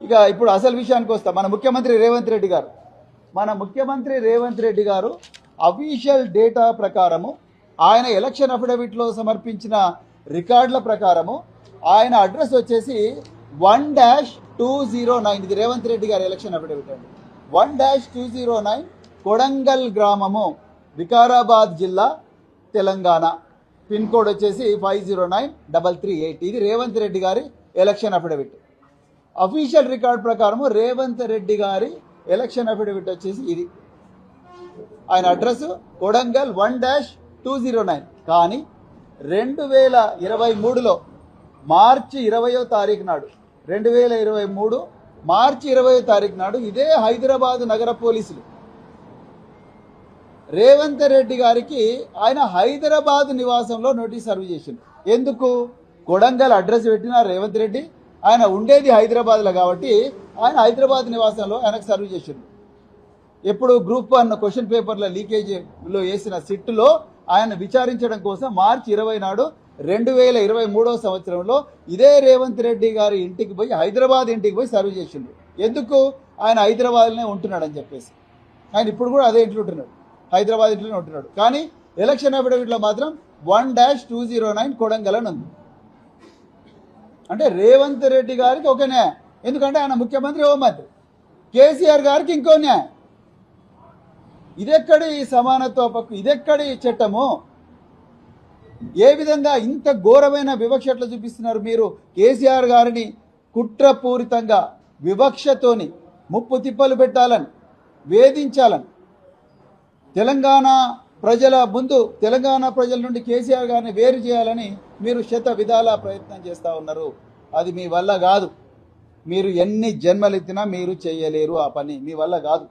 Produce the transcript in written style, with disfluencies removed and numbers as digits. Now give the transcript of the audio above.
ఇక ఇప్పుడు అసలు విషయానికి వస్తాం. మన ముఖ్యమంత్రి రేవంత్ రెడ్డి గారు అఫీషియల్ డేటా ప్రకారము ఆయన ఎలక్షన్ అఫిడవిట్లో సమర్పించిన రికార్డుల ప్రకారము ఆయన అడ్రస్ వచ్చేసి 1-209. ఇది రేవంత్ రెడ్డి గారి ఎలక్షన్ అఫిడవిట్ అండి. 1-209 కొడంగల్ గ్రామము, వికారాబాద్ జిల్లా, తెలంగాణ. పిన్ కోడ్ వచ్చేసి 509338. ఇది రేవంత్ రెడ్డి గారి ఎలక్షన్ అఫిడవిట్. అఫీషియల్ రికార్డ్ ప్రకారము రేవంత్ రెడ్డి గారి ఎలక్షన్ అఫిడవిట్ వచ్చేసి ఇది. ఆయన అడ్రస్ కొడంగల్ 1-209. కానీ 2023లో మార్చి 20వ తారీఖు నాడు 2023 మార్చి 20వ తారీఖు నాడు ఇదే హైదరాబాద్ నగర పోలీసులు రేవంత్ రెడ్డి గారికి ఆయన హైదరాబాద్ నివాసంలో నోటీస్ సర్వ్ చేసింది. ఎందుకు? కొడంగల్ అడ్రస్ పెట్టిన రేవంత్ రెడ్డి, ఆయన ఉండేది హైదరాబాద్లో కాబట్టి ఆయన హైదరాబాద్ నివాసంలో ఆయనకు సర్వ్ చేసింది. ఎప్పుడు గ్రూప్ 1 క్వశ్చన్ పేపర్ల లీకేజీలో వేసిన సిట్టులో ఆయన విచారించడం కోసం మార్చి 20 నాడు 2023వ సంవత్సరంలో ఇదే రేవంత్ రెడ్డి గారి ఇంటికి పోయి, హైదరాబాద్ ఇంటికి పోయి సర్వ్ చేసిండు. ఎందుకు? ఆయన హైదరాబాద్లోనే ఉంటున్నాడని చెప్పేసి. ఆయన ఇప్పుడు కూడా అదే ఇంట్లో ఉంటున్నాడు, హైదరాబాద్ ఇంట్లోనే ఉంటున్నాడు. కానీ ఎలక్షన్ అఫిడవిట్లో మాత్రం 1-209 కొడంగల్ అని ఉంది. అంటే రేవంత్ రెడ్డి గారికి ఒక న్యాయం, ఎందుకంటే ఆయన ముఖ్యమంత్రి, హోంమంత్రి. కేసీఆర్ గారికి ఇంకో న్యాయం. ఇదెక్కడి సమానత్వ పక్కు, ఇదెక్కడి చట్టము? ఏ విధంగా ఇంత ఘోరమైన వివక్ష ఎట్లా చూపిస్తున్నారు మీరు? కేసీఆర్ గారిని కుట్రపూరితంగా వివక్షతోని ముప్పు తిప్పలు పెట్టాలని, వేధించాలని, తెలంగాణ ప్రజల ముందు, తెలంగాణ ప్రజల నుండి కేసీఆర్ గారిని వేరు చేయాలని మీరు శత విధాల ప్రయత్నం చేస్తూ ఉన్నారు. అది మీ వల్ల కాదు. మీరు ఎన్ని జన్మలెత్తినా మీరు చేయలేరు ఆ పని, మీ వల్ల కాదు.